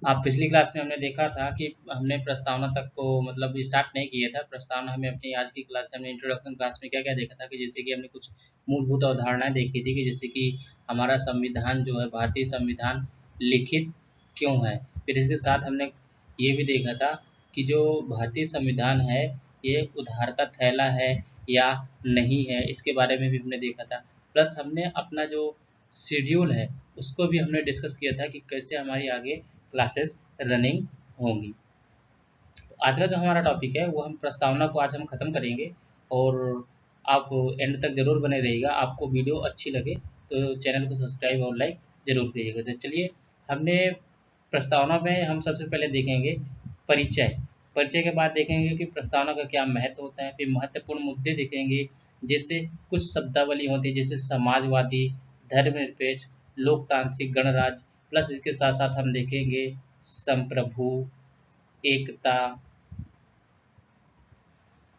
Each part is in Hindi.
आप पिछली क्लास में हमने देखा था कि हमने प्रस्तावना तक को मतलब स्टार्ट नहीं किया था। प्रस्तावना हमें अपनी आज की क्लास से हमने इंट्रोडक्शन क्लास में क्या-क्या देखा था कि जैसे कि हमने कुछ मूलभूत अवधारणाएँ देखी थी कि जैसे कि हमारा संविधान जो है भारतीय संविधान लिखित क्यों है? फिर इसके साथ हमने ये भी देखा था कि जो भारतीय संविधान है ये उधार का थैला है या नहीं है, इसके बारे में भी हमने देखा था। प्लस हमने अपना जो शेड्यूल है उसको भी हमने डिस्कस किया था कि कैसे हमारी आगे क्लासेस रनिंग होंगी। तो आज का जो हमारा टॉपिक है वो हम प्रस्तावना को आज हम ख़त्म करेंगे और आप एंड तक ज़रूर बने रहिएगा। आपको वीडियो अच्छी लगे तो चैनल को सब्सक्राइब और लाइक ज़रूर करिएगा। तो चलिए, हमने प्रस्तावना में हम सबसे पहले देखेंगे परिचय। परिचय के बाद देखेंगे कि प्रस्तावना का क्या महत्व होता है, फिर महत्वपूर्ण मुद्दे देखेंगे, जैसे कुछ शब्दावली होती है जैसे समाजवादी, धर्मनिरपेक्ष, लोकतांत्रिक, गणराज्य। प्लस इसके साथ साथ हम देखेंगे संप्रभु, एकता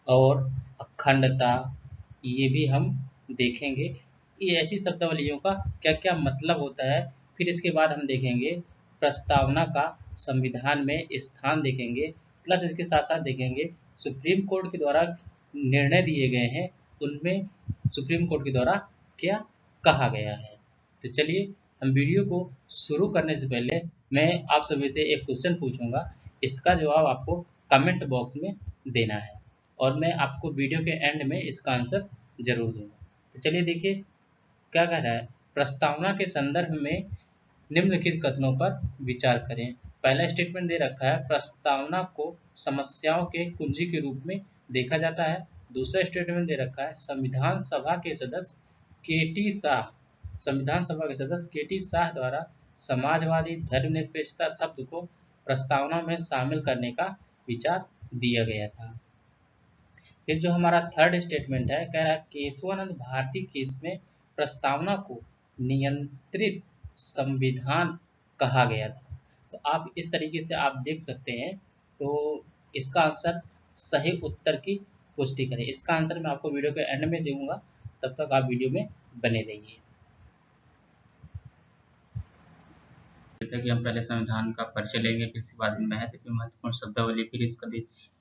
और अखंडता, ये भी हम देखेंगे। ये ऐसी शब्दावलियों का क्या-क्या मतलब होता है। फिर इसके बाद हम देखेंगे प्रस्तावना का संविधान में स्थान देखेंगे। प्लस इसके साथ-साथ देखेंगे सुप्रीम कोर्ट के द्वारा निर्णय दिए गए हैं, उनमें सुप्रीम कोर्ट के द्वारा क्या कहा गया है। तो चलिए, हम वीडियो को शुरू करने से पहले मैं आप सभी से एक क्वेश्चन पूछूंगा, इसका जवाब आपको कमेंट बॉक्स में देना है और मैं आपको वीडियो के एंड में इसका आंसर ज़रूर दूँगा। तो चलिए देखिए क्या कह रहा है, प्रस्तावना के संदर्भ में निम्नलिखित कथनों पर विचार करें। पहला स्टेटमेंट दे रखा है, प्रस्तावना को समस्याओं के कुंजी के रूप में देखा जाता है। दूसरा स्टेटमेंट दे रखा है, संविधान सभा के सदस्य के टी शाह द्वारा समाजवादी धर्मनिरपेक्षता शब्द को प्रस्तावना में शामिल करने का विचार दिया गया था। फिर जो हमारा थर्ड स्टेटमेंट है, कह रहा है केशवानंद भारती केस में प्रस्तावना को नियंत्रित संविधान कहा गया था। तो आप इस तरीके से आप देख सकते हैं। तो इसका आंसर सही उत्तर की पुष्टि करें। इसका आंसर मैं आपको वीडियो के एंड में दूंगा, तब तक आप वीडियो में बने रहिए। कि हम पहले संविधान का परिचय लेंगे, फिर इसके बाद महत्वपूर्ण शब्दावली, फिर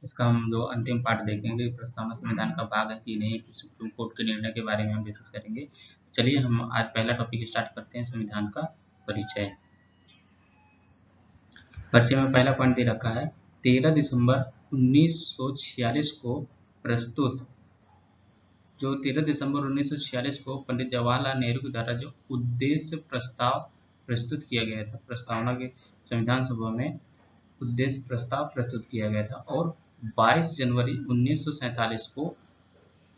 इसका हम जो अंतिम पार्ट देखेंगे प्रस्तावना संविधान का भाग है कि नहीं, फिर सुप्रीम कोर्ट के निर्णय के बारे में हम डिस्कस करेंगे। चलिए हम आज पहला टॉपिक स्टार्ट करते हैं, संविधान का परिचय। परिचय में पहला पॉइंट दे रखा है, 13 दिसंबर 1946 को प्रस्तुत, जो 13 दिसंबर 1946 को पंडित जवाहरलाल नेहरू के द्वारा जो उद्देश्य प्रस्ताव प्रस्तुत किया गया था, प्रस्तावना के संविधान सभा में उद्देश्य प्रस्ताव प्रस्तुत किया गया था और 22 जनवरी 1947 को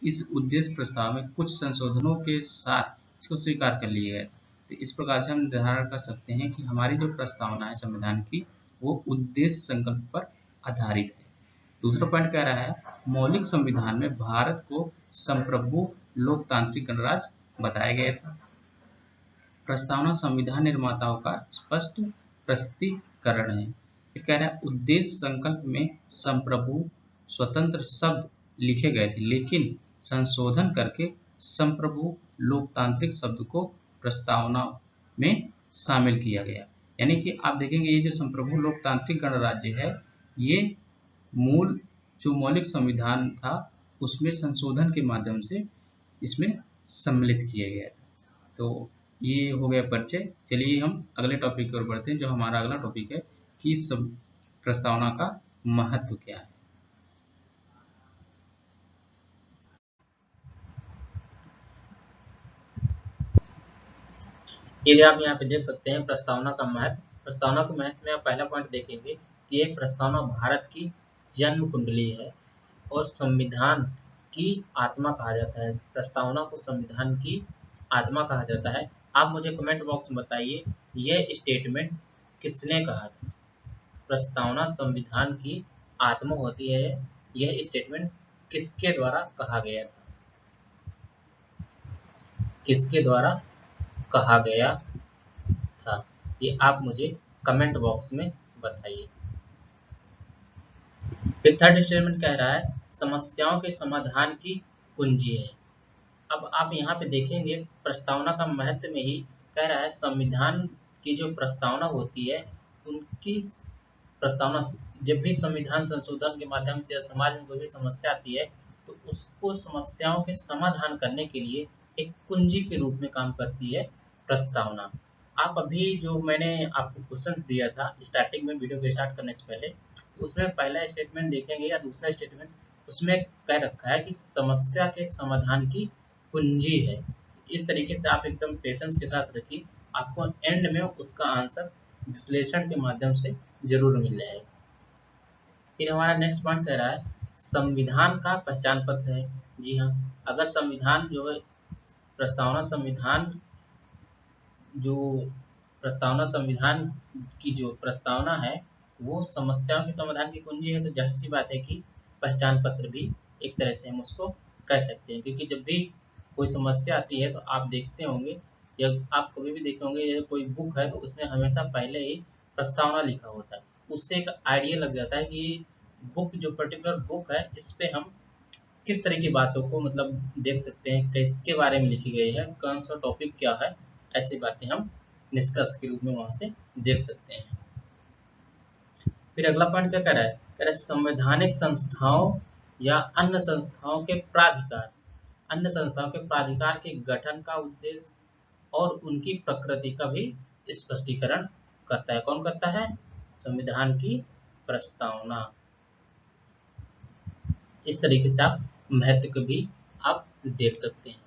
इस उद्देश्य प्रस्ताव में कुछ संशोधनों के साथ इसको स्वीकार कर लिया गया। तो इस प्रकार से हम निर्धारण कर सकते हैं कि हमारी जो प्रस्तावना है संविधान की वो उद्देश्य संकल्प पर आधारित है। दूसरा पॉइंट कह रहा है, मौलिक संविधान में भारत को संप्रभु लोकतांत्रिक गणराज्य बताया गया था। प्रस्तावना संविधान निर्माताओं का स्पष्ट प्रस्तुतिकरण है। फिर कह रहा है, उद्देश्य संकल्प में संप्रभु स्वतंत्र शब्द लिखे गए थे, लेकिन संशोधन करके संप्रभु लोकतांत्रिक शब्द को प्रस्तावना में शामिल किया गया। यानी कि आप देखेंगे ये जो संप्रभु लोकतांत्रिक गणराज्य है, ये मूल जो मौलिक संविधान था उसमें संशोधन के माध्यम से इसमें सम्मिलित किया गया था। तो ये हो गया परिचय। चलिए हम अगले टॉपिक की ओर बढ़ते हैं, जो हमारा अगला टॉपिक है कि सब प्रस्तावना का महत्व क्या है। यदि आप यहाँ पे देख सकते हैं प्रस्तावना का महत्व। प्रस्तावना के महत्व में आप पहला पॉइंट देखेंगे कि ये प्रस्तावना भारत की जन्म कुंडली है और संविधान की आत्मा कहा जाता है। प्रस्तावना को संविधान की आत्मा कहा जाता है। आप मुझे कमेंट बॉक्स में बताइए, यह स्टेटमेंट किसने कहा था? प्रस्तावना संविधान की आत्मा होती है, यह स्टेटमेंट किसके द्वारा कहा गया था? किसके द्वारा कहा गया था, ये आप मुझे कमेंट बॉक्स में बताइए। फिर थर्ड स्टेटमेंट कह रहा है, समस्याओं के समाधान की कुंजी है। अब आप यहाँ पे देखेंगे प्रस्तावना का महत्व में ही कह रहा है, संविधान की जो प्रस्तावना होती है उनकी प्रस्तावना, जब भी संविधान संशोधन के माध्यम से समाज में कोई भी समस्या आती है तो उसको समस्याओं के समाधान करने के लिए एक कुंजी के रूप में काम करती है प्रस्तावना। आप अभी जो मैंने आपको क्वेश्चन दिया था स्टार्टिंग में वीडियो को स्टार्ट करने से पहले, तो उसमें पहला स्टेटमेंट देखेंगे या दूसरा स्टेटमेंट, उसमें कह रखा है कि समस्या के समाधान की कुंजी है। इस तरीके से आप एकदम पेशेंस के साथ रखिए, आपको एंड में उसका आंसर विश्लेषण के माध्यम से जरूर मिल जाएगा। फिर हमारा नेक्स्ट पॉइंट कह रहा है संविधान का पहचान पत्र है। जी हाँ, अगर संविधान जो है प्रस्तावना संविधान जो प्रस्तावना संविधान की जो प्रस्तावना है वो समस्याओं के समाधान की कुंजी है, तो जाहिर सी बात है कि पहचान पत्र भी एक तरह से हम उसको कह सकते हैं, क्योंकि जब भी कोई समस्या आती है तो आप देखते होंगे या आप कभी भी देखे होंगे या कोई बुक है तो उसमें हमेशा पहले ही प्रस्तावना लिखा होता है। उससे एक आइडिया लग जाता है कि बुक जो पर्टिकुलर बुक है इस पे हम किस तरह की बातों को मतलब देख सकते हैं, किसके बारे में लिखी गई है, कौन सा टॉपिक क्या है, ऐसी बातें हम निष्कर्ष के रूप में वहां से देख सकते हैं। फिर अगला पॉइंट क्या कह रहा है, कह रहा है संवैधानिक संस्थाओं या अन्य संस्थाओं के प्राधिकार, अन्य संस्थाओं के प्राधिकार के गठन का उद्देश्य और उनकी प्रकृति का भी स्पष्टीकरण करता है। कौन करता है? संविधान की प्रस्तावना। इस तरीके से आप महत्व को भी आप देख सकते हैं।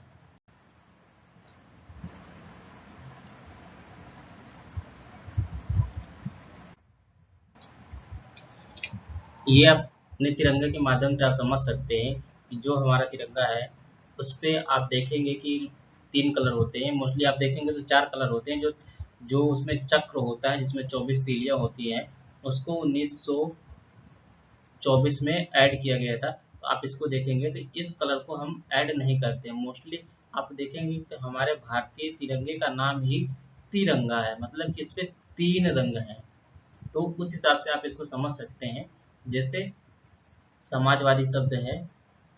ये अपने तिरंगे के माध्यम से आप समझ सकते हैं कि जो हमारा तिरंगा है उस पे आप देखेंगे कि 3 कलर होते हैं, मोस्टली आप देखेंगे तो 4 कलर होते हैं। जो जो उसमें चक्र होता है जिसमें 24 तीलियां होती हैं, उसको 1924 में ऐड किया गया था। तो आप इसको देखेंगे तो इस कलर को हम ऐड नहीं करते हैं। मोस्टली आप देखेंगे तो हमारे भारतीय तिरंगे का नाम ही तिरंगा है, मतलब कि इस पे 3 रंग हैं। तो उस हिसाब से आप इसको समझ सकते हैं। जैसे समाजवादी शब्द है,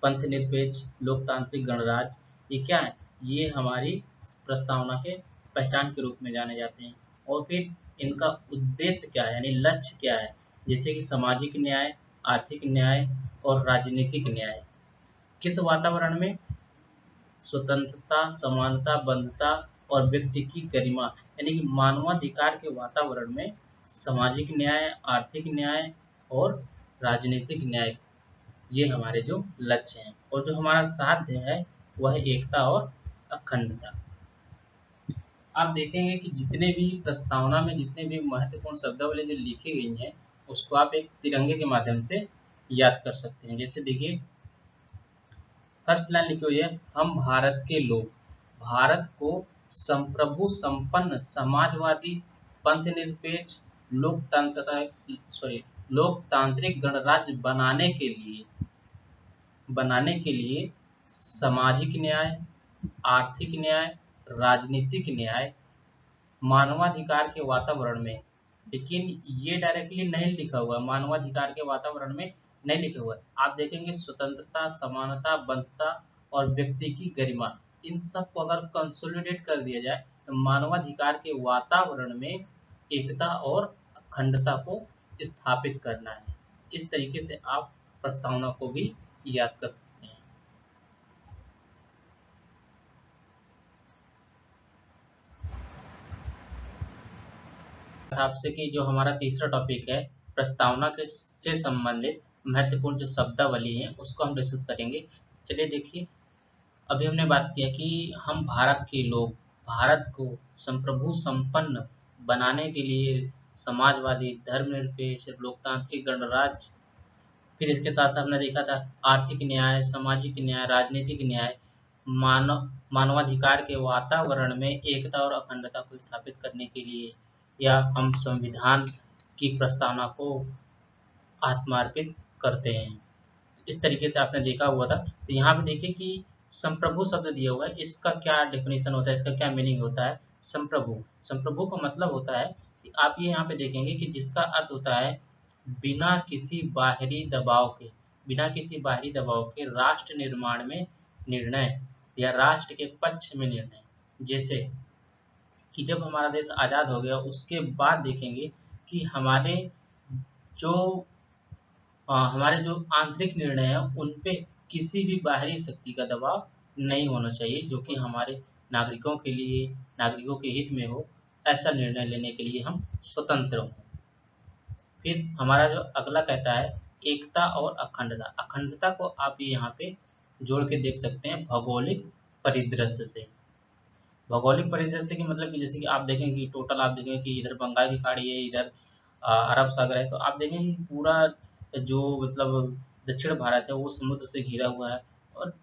पंथ निरपेक्ष, लोकतांत्रिक, गणराज्य, ये क्या है? ये हमारी प्रस्तावना के पहचान के रूप में जाने जाते हैं। और फिर इनका उद्देश्य क्या है, यानी लक्ष्य क्या है? जैसे कि सामाजिक न्याय, आर्थिक न्याय और राजनीतिक न्याय। किस वातावरण में? स्वतंत्रता, समानता, बंधुता और व्यक्ति की गरिमा, यानी कि मानवाधिकार के वातावरण में सामाजिक न्याय, आर्थिक न्याय और राजनीतिक न्याय, ये हमारे जो लक्ष्य हैं। और जो हमारा साध्य है वह एकता और अखंडता। आप देखेंगे कि जितने भी प्रस्तावना में जितने भी महत्वपूर्ण शब्दावली जो लिखी गई हैं उसको आप एक तिरंगे के माध्यम से याद कर सकते हैं। जैसे देखिए फर्स्ट लाइन लिखी हुई है, हम भारत के लोग भारत को संप्रभु, संपन्न, समाजवादी, पंथनिरपेक्ष, लोकतांत्रिक गणराज्य बनाने के लिए सामाजिक न्याय, आर्थिक न्याय, राजनीतिक न्याय, मानवाधिकार के वातावरण में, लेकिन ये डायरेक्टली नहीं लिखा हुआ, मानवाधिकार के वातावरण में नहीं लिखा हुआ है। आप देखेंगे स्वतंत्रता, समानता, बंधुता और व्यक्ति की गरिमा, इन सब को अगर कंसोलिडेट कर दिया जाए तो मानवाधिकार के वातावरण में एकता और अखंडता को स्थापित करना है। इस तरीके से आप प्रस्तावना को भी याद कर सकते हैं। आपसे कि जो हमारा तीसरा टॉपिक है प्रस्तावना के से संबंधित महत्वपूर्ण जो शब्दावली है उसको हम डिस्कस करेंगे। चलिए देखिए, अभी हमने बात किया कि हम भारत के लोग भारत को संप्रभु, संपन्न बनाने के लिए समाजवादी, धर्मनिरपेक्ष, लोकतांत्रिक, गणराज्य, फिर इसके साथ हमने देखा था आर्थिक न्याय, सामाजिक न्याय, राजनीतिक न्याय, मानवाधिकार के वातावरण में एकता और अखंडता को स्थापित करने के लिए, या हम संविधान की प्रस्तावना को आत्मार्पित करते हैं। इस तरीके से आपने देखा हुआ था। तो यहाँ पे देखिए कि संप्रभु शब्द दिया हुआ है, इसका क्या डेफिनेशन होता है, इसका क्या मीनिंग होता है? संप्रभु, संप्रभु का मतलब होता है कि आप ये यहाँ पे देखेंगे कि जिसका अर्थ होता है बिना किसी बाहरी दबाव के, बिना किसी बाहरी दबाव के राष्ट्र निर्माण में निर्णय या राष्ट्र के पक्ष में निर्णय। जैसे कि जब हमारा देश आज़ाद हो गया उसके बाद देखेंगे कि जो हमारे जो आंतरिक निर्णय है उन पे किसी भी बाहरी शक्ति का दबाव नहीं होना चाहिए, जो कि हमारे नागरिकों के हित में हो। ऐसा निर्णय लेने के लिए हम स्वतंत्र हों। फिर हमारा जो अगला कहता है एकता और अखंडता। अखंडता को आप यहाँ पे जोड़ के देख सकते हैं भौगोलिक परिदृश्य से। भौगोलिक परिदृश्य की मतलब कि जैसे कि आप देखें कि टोटल आप देखें कि इधर बंगाल की खाड़ी है, इधर अरब सागर है, तो आप देखें कि पूरा जो मतलब दक्षिण भारत है वो समुद्र से घिरा हुआ है, और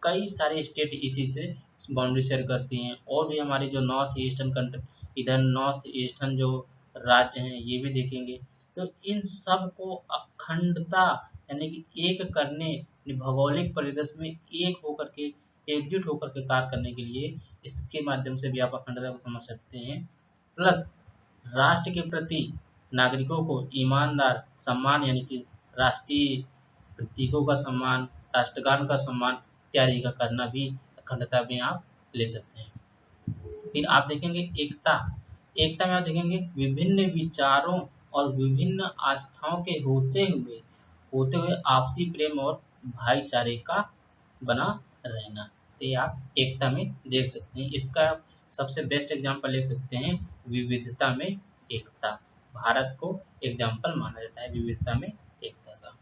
कई सारे स्टेट इसी से बाउंड्री शेयर करती हैं। और भी हमारी जो नॉर्थ ईस्टर्न कंट्री, इधर नॉर्थ ईस्टर्न जो राज्य हैं ये भी देखेंगे। तो इन सब को अखंडता यानी कि एक करने, भौगोलिक परिदृश्य में एक होकर के, एकजुट होकर के कार्य करने के लिए इसके माध्यम से भी आप अखंडता को समझ सकते हैं। प्लस राष्ट्र के प्रति नागरिकों को ईमानदार सम्मान यानी कि राष्ट्रीय प्रतीकों का सम्मान, राष्ट्रगान का सम्मान इत्यादि का करना भी अखंडता में आप ले सकते हैं। फिर आप देखेंगे एकता। एकता में आप देखेंगे विभिन्न विचारों और विभिन्न आस्थाओं के होते हुए आपसी प्रेम और भाईचारे का बना रहना। तो ये आप एकता में देख सकते हैं। इसका सबसे बेस्ट एग्जांपल ले सकते हैं विविधता में एकता। भारत को एग्जांपल माना जाता है विविधता में एकता का।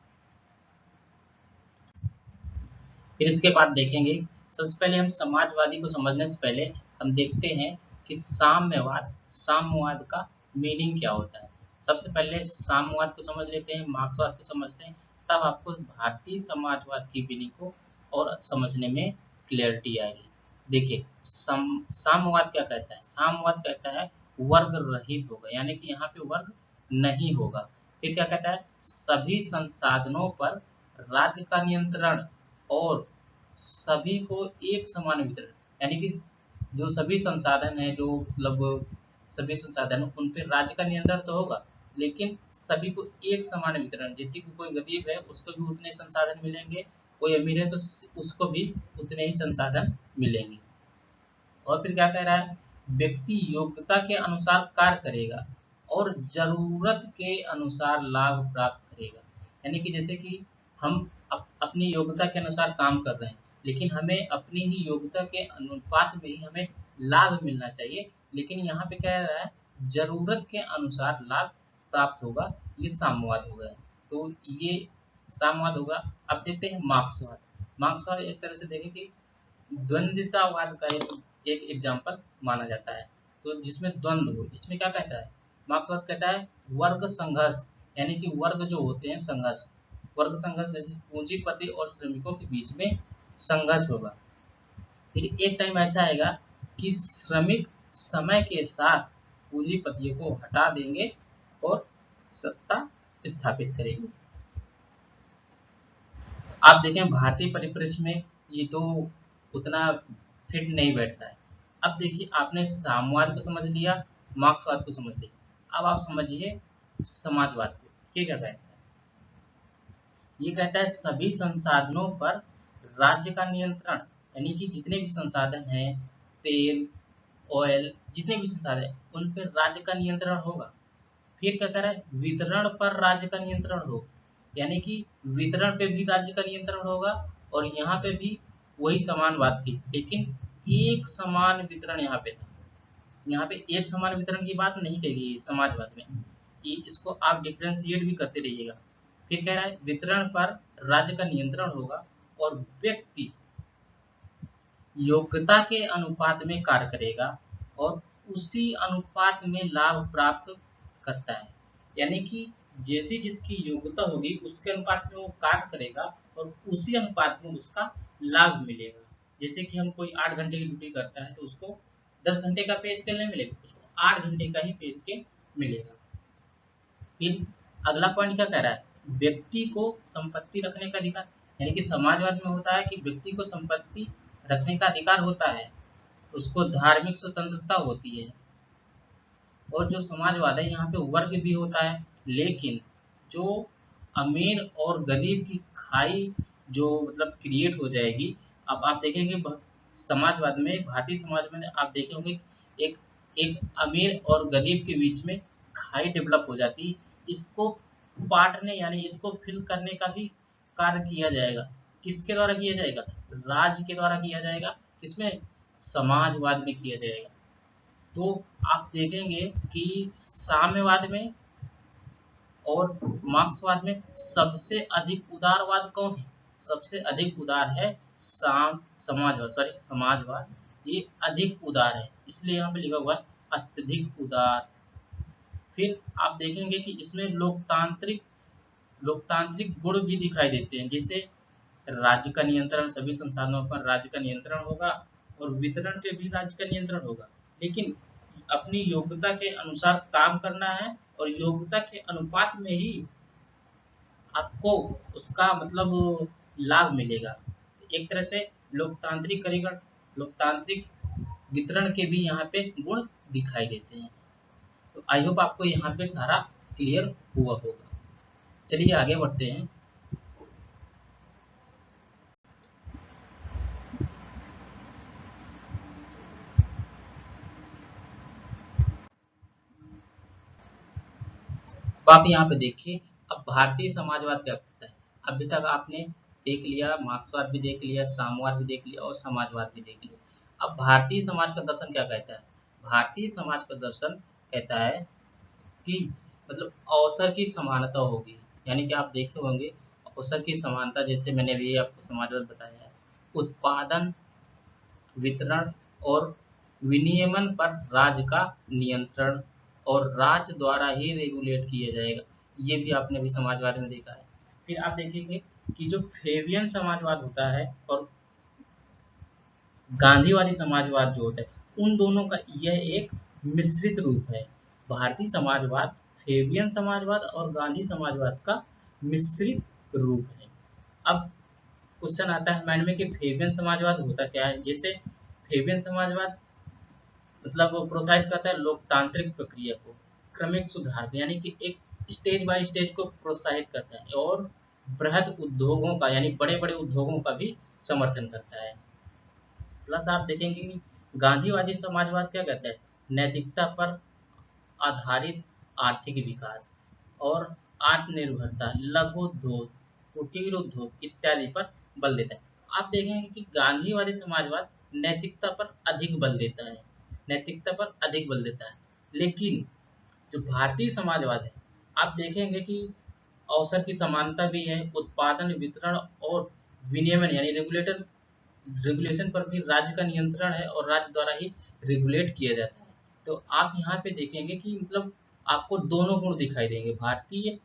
फिर इसके बाद देखेंगे, सबसे पहले हम समाजवादी को समझने से पहले हम देखते हैं कि साम्यवाद का मीनिंग क्या होता है। सबसे पहले साम्यवाद को समझ लेते हैं, मार्क्सवाद को समझते हैं, तब आपको भारतीय समाजवाद की मीनिंग को और समझने में क्लियरिटी आएगी। देखिए साम्यवाद क्या कहता है। साम्यवाद कहता है वर्ग रहित होगा, यानी कि यहाँ पे वर्ग नहीं होगा। फिर क्या कहता है, सभी संसाधनों पर राज्य का नियंत्रण और सभी को एक समान वितरण, यानी कि जो सभी संसाधन है, जो मतलब सभी संसाधन उन पे राज्य का नियंत्रण तो होगा, लेकिन सभी को एक समान वितरण। जैसे कि कोई गरीब है उसको भी उतने संसाधन मिलेंगे, कोई अमीर है तो उसको भी उतने ही संसाधन मिलेंगे। और फिर क्या कह रहा है, व्यक्ति योग्यता के अनुसार कार्य करेगा और जरूरत के अनुसार लाभ प्राप्त करेगा। यानी कि जैसे कि हम अपनी योग्यता के अनुसार काम कर रहे हैं, लेकिन हमें अपनी ही योग्यता के अनुपात में ही हमें लाभ मिलना चाहिए। लेकिन यहाँ पे क्या रहा है, जरूरत के अनुसार लाभ प्राप्त होगा, ये साम्यवाद हो गया। तो ये साम्यवाद होगा। अब देखते हैं मार्क्सवाद। मार्क्सवाद एक तरह से देखें कि द्वंद्वतावाद का एक एग्जाम्पल माना जाता है, तो जिसमें द्वंद्व हो। इसमें क्या कहता है, मार्क्सवाद कहता है वर्ग संघर्ष, यानी कि वर्ग जो होते हैं संघर्ष, वर्ग संघर्ष जैसे पूंजीपति और श्रमिकों के बीच में संघर्ष होगा। फिर एक टाइम ऐसा आएगा कि श्रमिक समय के साथ पूंजीपतियों को हटा देंगे और सत्ता स्थापित करेंगे। आप देखें भारतीय परिप्रेक्ष्य में ये तो उतना फिट नहीं बैठता है। अब देखिए आपने साम्यवाद को समझ लिया, मार्क्सवाद को समझ लिया, अब आप समझिए समाजवाद को। ये क्या कहता है, ये कहता है सभी संसाधनों पर राज्य का नियंत्रण, यानी कि जितने भी संसाधन हैं, तेल, ऑयल, जितने भी संसाधन हैं उन पर राज्य का नियंत्रण होगा। फिर क्या कह रहा है, वितरण पर राज्य का नियंत्रण हो, यानी कि वितरण पे भी राज्य का नियंत्रण होगा। और यहाँ पे भी वही समान बात थी, लेकिन एक समान वितरण यहाँ पे था। यहाँ पे एक समान वितरण की बात नहीं कही गई समाजवाद में, ये इसको आप डिफ्रेंशिएट भी करते रहिएगा। फिर कह रहा है वितरण पर राज्य का नियंत्रण होगा और व्यक्ति योग्यता के अनुपात में कार्य करेगा और उसी अनुपात में लाभ प्राप्त करता है। यानी कि जैसी जिसकी योग्यता होगी उसके अनुपात में वो कार्य करेगा और उसी अनुपात में उसका लाभ मिलेगा। जैसे कि हम कोई 8 घंटे की ड्यूटी करता है तो उसको 10 घंटे का पे स्केल नहीं मिलेगा, उसको 8 घंटे का ही पे स्केल मिलेगा। फिर अगला पॉइंट क्या कह रहा है, व्यक्ति को संपत्ति रखने का अधिकार, यानी कि समाजवाद में होता है कि व्यक्ति को संपत्ति रखने का अधिकार होता है, उसको धार्मिक स्वतंत्रता होती है। और जो समाजवाद है यहाँ पे वर्ग भी होता है, लेकिन जो अमीर और गरीब की खाई जो मतलब क्रिएट हो जाएगी। अब आप देखेंगे समाजवाद में, भारतीय समाज में आप देखे होंगे एक एक अमीर और गरीब के बीच में खाई डेवलप हो जाती है, इसको पाटने यानी इसको फिल करने का भी कार्य किया जाएगा। किसके द्वारा किया जाएगा? राज्य के द्वारा किया जाएगा। किसमें? समाजवाद में किया जाएगा। तो आप देखेंगे कि साम्यवाद में और मार्क्सवाद में सबसे अधिक उदारवाद कौन है? सबसे अधिक उदार है समाजवाद। ये अधिक उदार है, इसलिए यहाँ पे लिखा हुआ है अत्यधिक उदार। फिर आप देखेंगे कि इसमें लोकतांत्रिक गुण भी दिखाई देते हैं, जैसे राज्य का नियंत्रण, सभी संसाधनों पर राज्य का नियंत्रण होगा और वितरण पे भी राज्य का नियंत्रण होगा, लेकिन अपनी योग्यता के अनुसार काम करना है और योग्यता के अनुपात में ही आपको उसका मतलब लाभ मिलेगा। एक तरह से लोकतांत्रिकरण, लोकतांत्रिक वितरण के भी यहाँ पे गुण दिखाई देते हैं। तो आई होप आपको यहाँ पे सारा क्लियर हुआ होगा। चलिए आगे बढ़ते हैं। अब आप यहाँ पे देखिए, अब भारतीय समाजवाद क्या करता है। अभी तक आपने देख लिया, मार्क्सवाद भी देख लिया, साम्यवाद भी देख लिया और समाजवाद भी देख लिया। अब भारतीय समाज का दर्शन क्या कहता है? भारतीय समाज का दर्शन कहता है कि मतलब अवसर की समानता होगी, यानी कि आप देखे होंगे अवसर की समानता, जैसे मैंने भी आपको समाजवाद बताया है, उत्पादन, वितरण और विनियमन पर राज्य का नियंत्रण और राज्य द्वारा ही रेगुलेट किया जाएगा। ये भी आपने भी समाजवाद में देखा है। फिर आप देखेंगे कि जो फेबियन समाजवाद होता है और गांधीवादी समाजवाद जो होता है, उन दोनों का यह एक मिश्रित रूप है। भारतीय समाजवाद फेबियन समाजवाद और गांधी समाजवाद का मिश्रित रूप है। अब क्वेश्चन आता है माइंड में कि फेबियन समाजवाद होता क्या है। जैसे फेबियन समाजवाद मतलब वो प्रोत्साहित करता है लोकतांत्रिक प्रक्रिया को, क्रमिक सुधार को, यानी कि एक स्टेज बाय स्टेज को प्रोत्साहित करता है और बृहद उद्योगों का यानी बड़े बड़े उद्योगों का भी समर्थन करता है। प्लस आप देखेंगे कि गांधीवादी समाजवाद क्या कहता है? नैतिकता पर आधारित आर्थिक विकास और आत्मनिर्भरता, लघु उद्योग, कुटीर उद्योग इत्यादि पर बल देता है। आप देखेंगे कि गांधीवादी समाजवाद नैतिकता पर अधिक बल देता है, नैतिकता पर अधिक बल देता है। लेकिन जो भारतीय समाजवाद है, आप देखेंगे कि अवसर की समानता भी है, उत्पादन, वितरण और विनियमन यानी रेगुलेशन पर भी राज्य का नियंत्रण है और राज्य द्वारा ही रेगुलेट किया जाता है। तो आप यहाँ पे देखेंगे कि मतलब आपको दोनों गुण दिखाई देंगे, भारतीय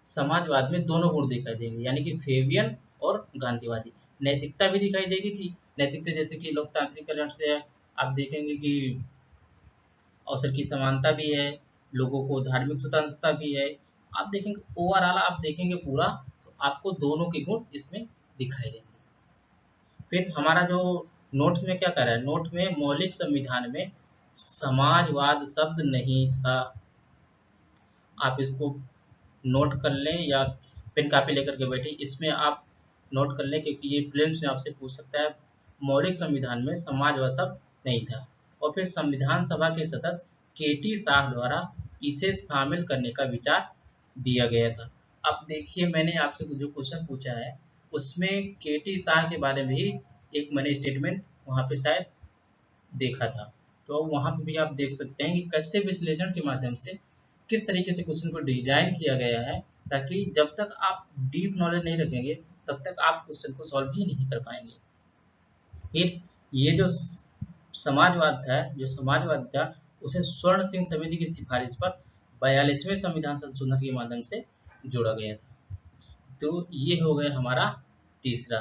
समाजवाद में दोनों गुण दिखाई देंगे, यानी कि फेबियन और गांधीवादी। नैतिकता भी दिखाई देगी थी, नैतिकता जैसे कि लोकतांत्रिकरण से आप देखेंगे कि अवसर की समानता भी है, लोगों को धार्मिक स्वतंत्रता भी है। आप देखेंगे ओवरऑल, आप देखेंगे पूरा, तो आपको दोनों के गुण इसमें दिखाई देंगे। फिर हमारा जो नोट्स में क्या कर रहा है, नोट में मौलिक संविधान में समाजवाद शब्द नहीं था। आप इसको नोट कर लें या पेन कापी लेकर के बैठे, इसमें आप नोट कर लें, क्योंकि ये प्रीलिम्स में आपसे पूछ सकता है। मौलिक संविधान में समाजवाद शब्द नहीं था और फिर संविधान सभा के सदस्य केटी शाह द्वारा इसे शामिल करने का विचार दिया गया था। अब देखिए, मैंने आपसे जो क्वेश्चन पूछा है उसमें केटी शाह के बारे में ही एक मैंने स्टेटमेंट वहाँ पे शायद देखा था। तो वहाँ पे भी आप देख सकते हैं कि कैसे विश्लेषण के माध्यम से किस तरीके से क्वेश्चन को डिजाइन किया गया है, ताकि जब तक आप डीप नॉलेज नहीं रखेंगे तब तक आप क्वेश्चन को सॉल्व ही नहीं कर पाएंगे। फिर ये जो समाजवाद था उसे स्वर्ण सिंह समिति की सिफारिश पर 42वें संविधान संशोधन के माध्यम से जोड़ा गया था। तो ये हो गया हमारा तीसरा,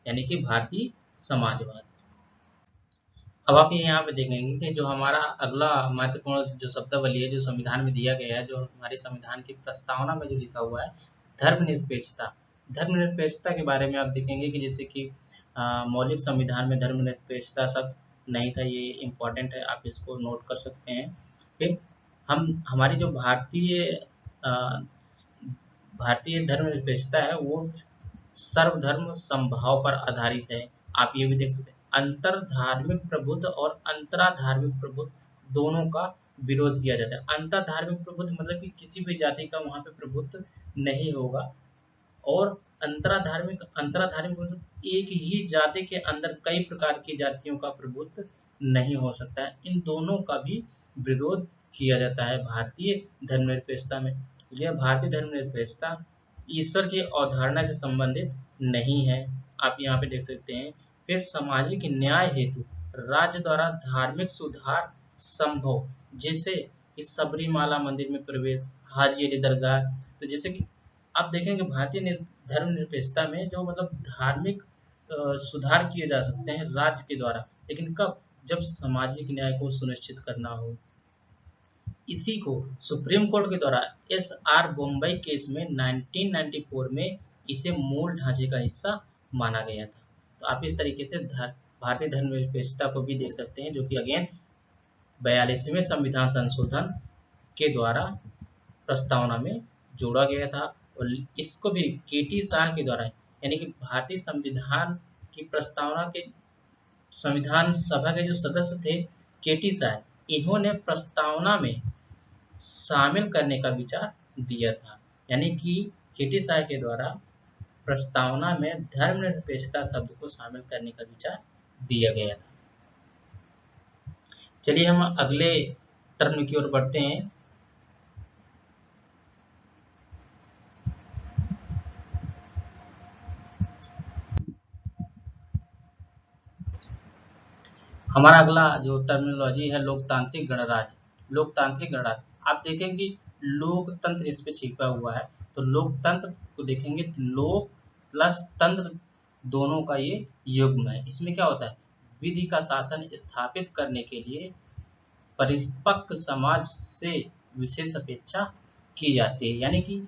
यानी कि भारतीय समाजवाद। अब आप ये यहाँ पे देखेंगे कि जो हमारा अगला महत्वपूर्ण जो शब्दावली है जो संविधान में दिया गया है, जो हमारे संविधान की प्रस्तावना में जो लिखा हुआ है, धर्मनिरपेक्षता। धर्मनिरपेक्षता के बारे में आप देखेंगे कि जैसे कि मौलिक संविधान में धर्मनिरपेक्षता शब्द नहीं था, ये इम्पोर्टेंट है, आप इसको नोट कर सकते हैं। फिर हमारी जो भारतीय धर्मनिरपेक्षता है वो सर्वधर्म समभाव पर आधारित है। आप ये भी देख सकते हैं, अंतर धार्मिक प्रभुत्व और अंतरा धार्मिक प्रभुत्व दोनों का विरोध किया जाता है। अंतर धार्मिक प्रभुत्व मतलब कि किसी भी जाति का वहाँ पे प्रभुत्व नहीं होगा, और अंतराधार्मिक मतलब एक ही जाति के अंदर कई प्रकार की जातियों का प्रभुत्व नहीं हो सकता है। इन दोनों का भी विरोध किया जाता है भारतीय धर्मनिरपेक्षता में। यह भारतीय धर्मनिरपेक्षता ईश्वर की अवधारणा से संबंधित नहीं है। आप यहाँ पे देख सकते हैं। फिर सामाजिक न्याय हेतु राज्य द्वारा धार्मिक सुधार संभव, जैसे कि सबरीमाला मंदिर में प्रवेश, हाजी अली दरगाह। तो जैसे कि आप देखेंगे भारतीय धर्मनिरपेक्षता में जो मतलब धार्मिक सुधार किए जा सकते हैं राज्य के द्वारा, लेकिन कब? जब सामाजिक न्याय को सुनिश्चित करना हो। इसी को सुप्रीम कोर्ट के द्वारा एस.आर. बॉम्बई केस में 1994 में इसे मूल ढांचे का हिस्सा माना गया था। तो आप इस तरीके से भारतीय धर्मनिरपेक्षता को भी देख सकते हैं, जो कि अगेन 42वें संविधान संशोधन के द्वारा प्रस्तावना में जोड़ा गया था। और इसको भी के.टी. शाह के द्वारा, यानी कि भारतीय संविधान की प्रस्तावना के संविधान सभा के जो सदस्य थे के.टी. शाह, इन्होंने प्रस्तावना में शामिल करने का विचार दिया था। यानी कि के.टी. शाह के द्वारा प्रस्तावना में धर्मनिरपेक्षता शब्द को शामिल करने का विचार दिया गया था। चलिए हम अगले टर्म की ओर बढ़ते हैं। हमारा अगला जो टर्मिनोलॉजी है लोकतांत्रिक गणराज्य। लोकतांत्रिक गणराज्य आप देखेंगे लोकतंत्र इस पे छिपा हुआ है, तो लोकतंत्र को देखेंगे तो लोक प्लस तंत्र दोनों का ये युग्म है। इसमें क्या होता है? विधि का शासन स्थापित करने के लिए परिपक्व समाज से विशेष अपेक्षा की जाती है। यानी कि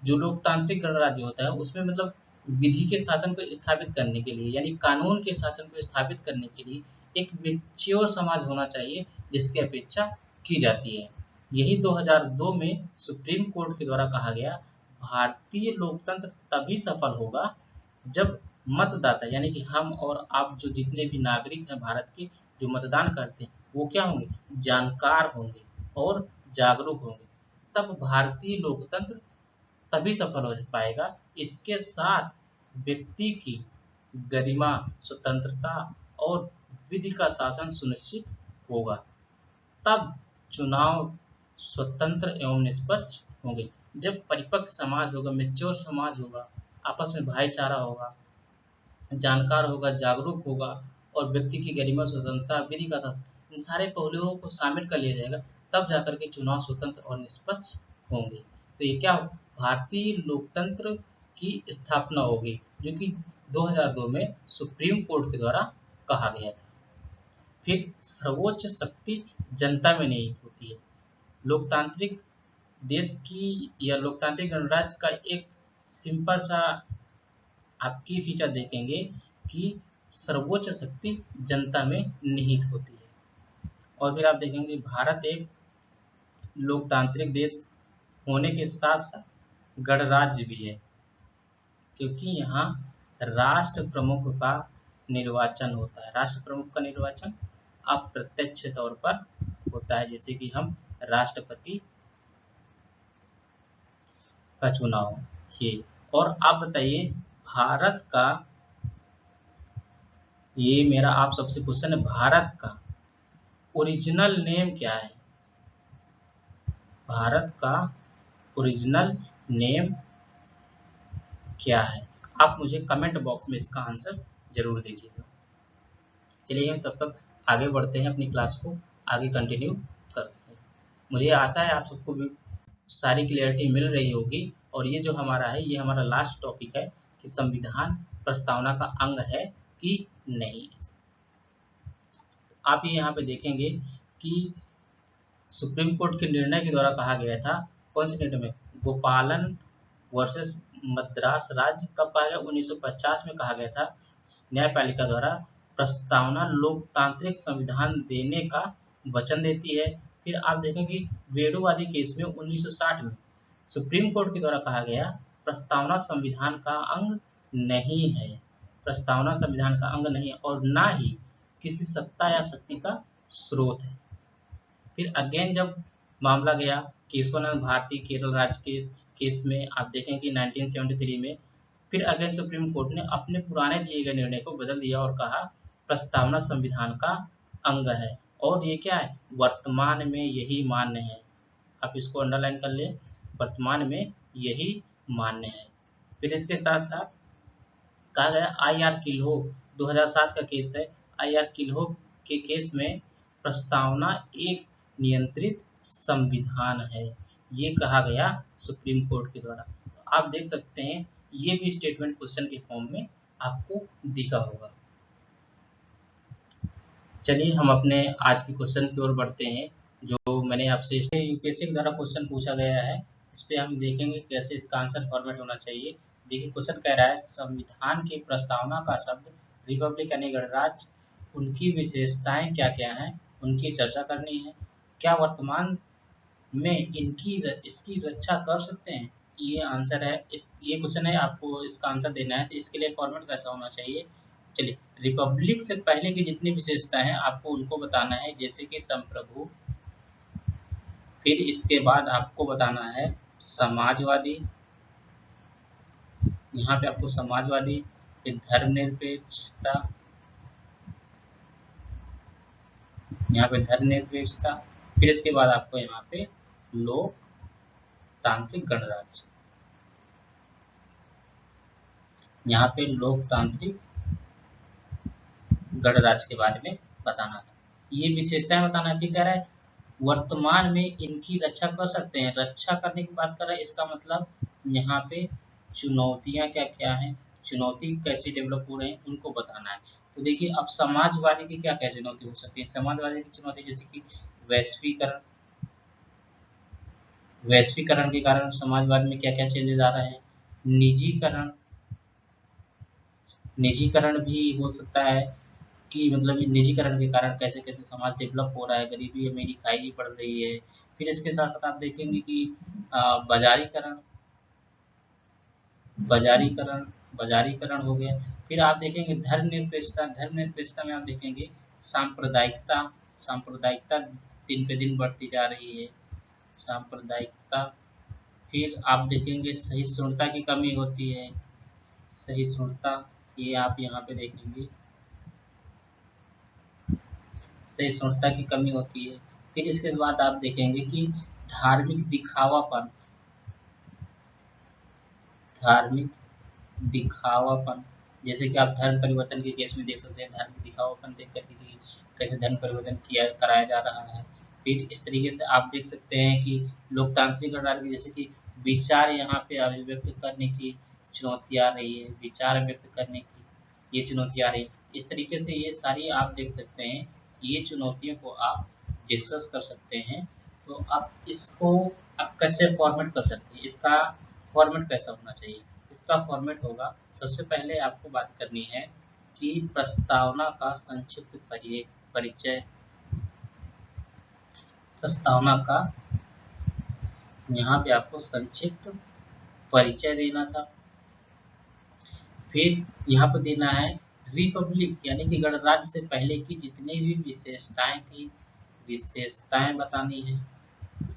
जो लोकतांत्रिक गणराज्य होता है उसमें मतलब विधि के शासन को स्थापित करने के लिए, यानी कानून के शासन को स्थापित करने के लिए एक मैच्योर समाज होना चाहिए जिसकी अपेक्षा की जाती है। यही 2002 में सुप्रीम कोर्ट के द्वारा कहा गया, भारतीय लोकतंत्र तभी सफल होगा जब मतदाता, यानी कि हम और आप जो जितने भी नागरिक हैं भारत के जो मतदान करते हैं, वो क्या होंगे? जानकार होंगे और जागरूक होंगे। तब भारतीय लोकतंत्र तभी सफल हो पाएगा। इसके साथ व्यक्ति की गरिमा, स्वतंत्रता और विधि का शासन सुनिश्चित होगा। तब चुनाव स्वतंत्र एवं निष्पक्ष होंगे। जब परिपक्व समाज होगा, मैच्योर समाज होगा, आपस में भाईचारा होगा, जानकार होगा, जागरूक होगा और व्यक्ति की गरिमा, स्वतंत्रता, विधि का शासन, इन सारे पहलुओं को शामिल कर लिया जाएगा, तब जाकर के चुनाव स्वतंत्र और निष्पक्ष होंगे। तो ये क्या हो? भारतीय लोकतंत्र की स्थापना होगी, जो कि 2002 में सुप्रीम कोर्ट के द्वारा कहा गया था। फिर सर्वोच्च शक्ति जनता में निहित होती है। लोकतांत्रिक देश की या लोकतांत्रिक गणराज्य का एक सिंपल सा आपकी फीचर देखेंगे कि सर्वोच्च शक्ति जनता में निहित होती है। और फिर आप देखेंगे भारत एक लोकतांत्रिक देश होने के साथ साथ गणराज्य भी है, क्योंकि यहाँ राष्ट्र प्रमुख का निर्वाचन होता है। राष्ट्र प्रमुख का निर्वाचन अप्रत्यक्ष तौर पर होता है, जैसे कि हम राष्ट्रपति का चुनाव ये। और आप बताइए भारत का, ये मेरा आप सबसे क्वेश्चन है, भारत का ओरिजिनल नेम क्या है? भारत का ओरिजिनल नेम क्या है? आप मुझे कमेंट बॉक्स में इसका आंसर जरूर दीजिएगा। चलिए हम तब तक आगे बढ़ते हैं, अपनी क्लास को आगे कंटिन्यू करते हैं। मुझे आशा है आप सबको भी सारी क्लियरिटी मिल रही होगी। और ये जो हमारा है, ये हमारा लास्ट टॉपिक है कि संविधान प्रस्तावना का अंग है कि नहीं। आप ये यहाँ पे देखेंगे कि सुप्रीम कोर्ट के निर्णय के द्वारा कहा गया था, कौन से निर्णय में? गोपालन वर्सेस मद्रास राज्य। कब कहा गया? 1950 में कहा गया था। न्यायपालिका द्वारा प्रस्तावना लोकतांत्रिक संविधान देने का वचन देती है। फिर आप देखेंगे वेणुवादी केस में 1960 में सुप्रीम कोर्ट के द्वारा कहा गया, प्रस्तावना संविधान का अंग नहीं है। प्रस्तावना संविधान का अंग नहीं है और ना ही किसी सत्ता या शक्ति का स्रोत है। फिर अगेन जब मामला गया केशवानंद भारती केरल राज्य के केस में, आप देखें कि 1973 में फिर अगेन सुप्रीम कोर्ट ने अपने पुराने दिए गए निर्णय को बदल दिया और कहा प्रस्तावना संविधान का अंग है और ये क्या है, वर्तमान में यही मान्य है। आप इसको अंडरलाइन कर ले, वर्तमान में यही मान्य है। फिर इसके साथ साथ कहा गया IR किल्हो 2007 का केस है, IR किल्हो के केस में प्रस्तावना एक नियंत्रित संविधान है, ये कहा गया सुप्रीम कोर्ट के द्वारा। तो आप देख सकते हैं ये भी स्टेटमेंट क्वेश्चन के फॉर्म में आपको दिखा होगा। चलिए हम अपने आज के क्वेश्चन की ओर बढ़ते हैं, जो मैंने आपसे यूपीएससी के द्वारा क्वेश्चन पूछा गया है। इस पे हम देखेंगे कैसे इसका आंसर फॉर्मेट होना चाहिए। देखिए क्वेश्चन कह रहा है संविधान की प्रस्तावना का शब्द रिपब्लिक यानी गणराज्य, उनकी विशेषताएं क्या क्या हैं, उनकी चर्चा करनी है। क्या वर्तमान में इसकी रक्षा कर सकते हैं, ये आंसर है। ये क्वेश्चन है, आपको इसका आंसर देना है। तो इसके लिए फॉर्मेट कैसा होना चाहिए, चलिए रिपब्लिक से पहले की जितनी विशेषता है आपको उनको बताना है, जैसे कि संप्रभु। फिर इसके बाद आपको बताना है समाजवादी, यहाँ पे आपको समाजवादी, फिर धर्मनिरपेक्षता, यहाँ पे धर्मनिरपेक्षता, फिर इसके बाद आपको यहाँ पे लोकतांत्रिक गणराज्य, यहाँ पे लोकतांत्रिक गणराज्य के बारे में बताना था, ये विशेषताएं बताना है। फिर कह रहा है वर्तमान में इनकी रक्षा कर सकते हैं, रक्षा करने की बात कर रहा है, इसका मतलब यहाँ पे चुनौतियां क्या क्या हैं, चुनौती कैसे डेवलप हो रहे हैं उनको बताना है। तो देखिए अब समाजवादी की क्या क्या चुनौती हो सकती है। समाजवादी की चुनौती जैसे कि वैश्वीकरण, वैश्वीकरण के कारण समाजवाद में क्या क्या चेंजेस आ रहे हैं। निजीकरण, निजीकरण भी हो सकता है कि मतलब निजीकरण के कारण कैसे कैसे समाज डेवलप हो रहा है, गरीबी अमीरी खाई पड़ रही है। फिर इसके साथ साथ आप देखेंगे कि बाजारीकरण, बाजारीकरण, बाजारीकरण हो गया। फिर आप देखेंगे धर्मनिरपेक्षता, धर्मनिरपेक्षता में आप देखेंगे सांप्रदायिकता, सांप्रदायिकता दिन पे दिन बढ़ती जा रही है, सांप्रदायिकता। फिर आप देखेंगे सहिष्णुता की कमी होती है, सहिष्णुता, ये आप यहाँ पे देखेंगे सहिष्णुता की कमी होती है। फिर इसके बाद आप देखेंगे कि धार्मिक दिखावापन, धार्मिक दिखावापन, जैसे कि आप धर्म परिवर्तन के केस में देख सकते हैं, धार्मिक दिखावापन देख करके कि कैसे धर्म परिवर्तन किया कराया जा रहा है। फिर इस तरीके से आप देख सकते हैं कि लोकतांत्रिक गणराज्य जैसे कि विचार यहाँ पे अभिव्यक्त करने की चुनौती आ रही है, विचार व्यक्त करने की ये चुनौती आ रही है। इस तरीके से ये सारी आप देख सकते हैं, ये चुनौतियों को आप डिस्कस कर सकते हैं। तो आप इसको आप कैसे फॉर्मेट कर सकते हैं, इसका फॉर्मेट कैसा होना चाहिए। इसका फॉर्मेट होगा, सबसे पहले आपको बात करनी है कि प्रस्तावना का संक्षिप्त परिचय, प्रस्तावना का यहाँ पे आपको संक्षिप्त परिचय देना था। फिर यहाँ पे देना है रिपब्लिक यानी कि गणराज्य से पहले की जितनी भी विशेषताएं थी, विशेषताएं बतानी है,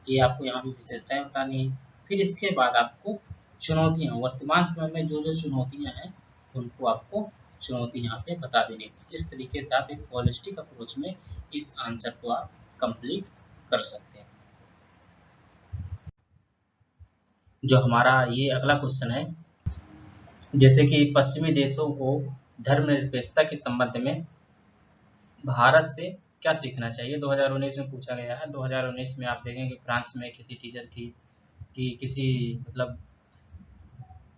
ये आपको यहाँ पे विशेषताएं बतानी है। फिर इसके बाद आपको चुनौतियां, वर्तमान समय में जो जो चुनौतियां हैं उनको आपको चुनौती यहाँ पे बता देनी थी। इस तरीके से आप एक होलिस्टिक अप्रोच में इस आंसर को आप कंप्लीट कर सकते हैं। जो हमारा ये अगला क्वेश्चन है, जैसे कि पश्चिमी देशों को धर्मनिरपेक्षता के संबंध में भारत से क्या सीखना चाहिए, 2019 में पूछा गया है। 2019 में आप देखेंगे फ्रांस में किसी टीचर की किसी मतलब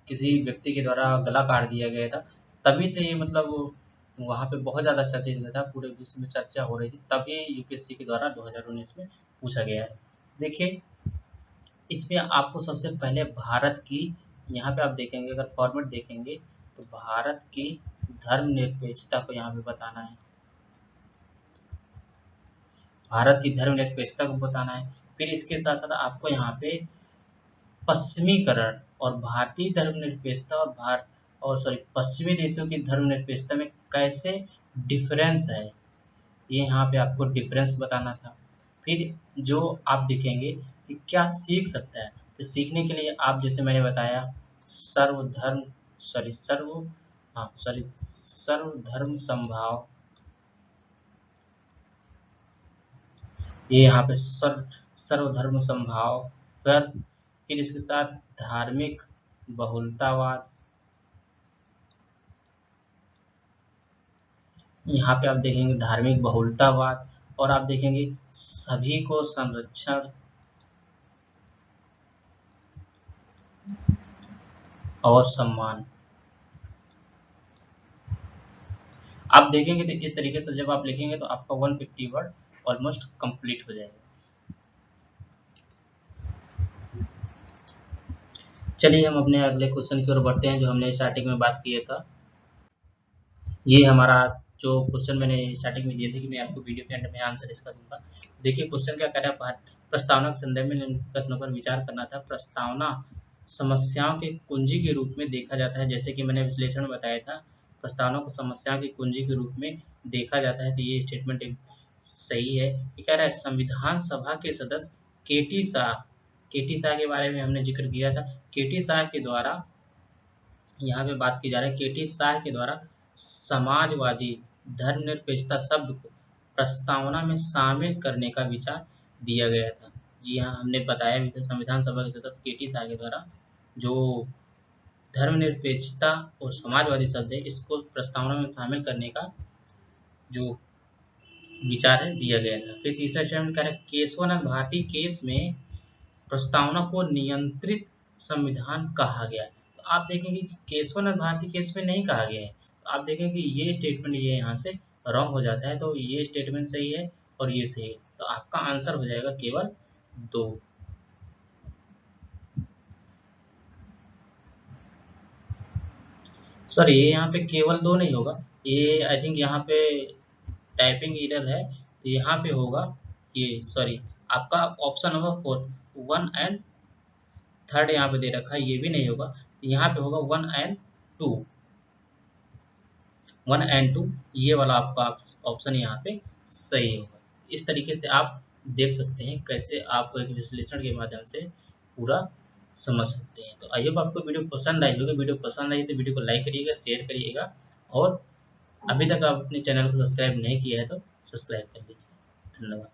किसी व्यक्ति के द्वारा गला काट दिया गया था, तभी से ये मतलब वहाँ पे बहुत ज़्यादा चर्चित था, पूरे विश्व में चर्चा हो रही थी, तभी यूपीएससी के द्वारा 2019 में पूछा गया है। देखिए इसमें आपको सबसे पहले भारत की, यहाँ पे आप देखेंगे अगर फॉर्मेट देखेंगे तो भारत की धर्मनिरपेक्षता को यहाँ पे बताना है, भारत की धर्मनिरपेक्षता को बताना है। फिर इसके साथ साथ आपको यहाँ पे पश्चिमीकरण और भारतीय धर्मनिरपेक्षता और पश्चिमी देशों की धर्मनिरपेक्षता में कैसे डिफरेंस है, ये यहाँ पे आपको डिफरेंस बताना था। फिर जो आप देखेंगे कि क्या सीख सकता है। तो सीखने के लिए आप, जैसे मैंने बताया, सर्वधर्म सॉरी सर्व हाँ सॉरी सर्वधर्म समभाव, ये यहाँ पे सर्वधर्म समभाव, फिर इसके साथ धार्मिक बहुलतावाद, यहाँ पे आप देखेंगे धार्मिक बहुलतावाद, और आप देखेंगे सभी को संरक्षण और सम्मान। आप देखेंगे तो इस तरीके से जब आप लिखेंगे तो आपका 150 वर्ड ऑलमोस्ट कंप्लीट हो जाएगा। चलिए हम अपने अगले क्वेश्चन की ओर बढ़ते हैं, जो हमने स्टार्टिंग में बात किया था। ये हमारा जो क्वेश्चन मैंने स्टार्टिंग में दिए थे कि मैं आपको वीडियो के एंड में आंसर इसका दूंगा। देखिए क्वेश्चन क्या कह रहा है, प्रस्तावना के संदर्भ में निम्नलिखित कथनों पर विचार करना था। प्रस्तावना समस्याओं के कुंजी के रूप में देखा जाता है, जैसे कि मैंने विश्लेषण में बताया था, प्रस्तावना को समस्याओं की कुंजी के रूप में देखा जाता है। तो ये स्टेटमेंट एक सही है। ये कह रहा है संविधान सभा के सदस्य केटी शाह के बारे में हमने जिक्र किया था। केटी शाह के द्वारा यहाँ पे बात की जा रही है, केटी शाह के द्वारा समाजवादी धर्मनिरपेक्षता शब्द को प्रस्तावना में शामिल करने का विचार दिया गया था। जी हाँ, हमने बताया भी था, संविधान सभा के सदस्य केटी शाह के द्वारा जो धर्मनिरपेक्षता और समाजवादी शब्द है, इसको प्रस्तावना में शामिल करने का जो विचार है दिया गया था। फिर तीसरा स्टेटमेंट कह रहा है केशवानंद भारती केस में प्रस्तावना को नियंत्रित संविधान कहा गया। तो आप देखेंगे कि केशवानंद भारती केस में नहीं कहा गया है। तो आप देखेंगे ये स्टेटमेंट ये यहाँ से रॉन्ग हो जाता है। तो ये स्टेटमेंट सही है और ये सही है। तो आपका आंसर हो जाएगा केवल 2। सॉरी, ये यहाँ पे केवल 2 नहीं होगा, ये आई थिंक यहाँ पे टाइपिंग एरर है। तो यहाँ पे होगा ये, सॉरी, आपका ऑप्शन नंबर 4 1 एंड 3 यहाँ पे दे रखा है, ये भी नहीं होगा। तो यहाँ पे होगा 1 एंड 2, 1 एंड 2, ये वाला आपका ऑप्शन यहाँ पे सही होगा। इस तरीके से आप देख सकते हैं कैसे आपको एक विश्लेषण के माध्यम से पूरा समझ सकते हैं। तो आई होप आपको वीडियो पसंद आई होगी। वीडियो पसंद आई तो वीडियो को लाइक करिएगा, शेयर करिएगा, और अभी तक आप अपने चैनल को सब्सक्राइब नहीं किया है तो सब्सक्राइब कर लीजिए। धन्यवाद।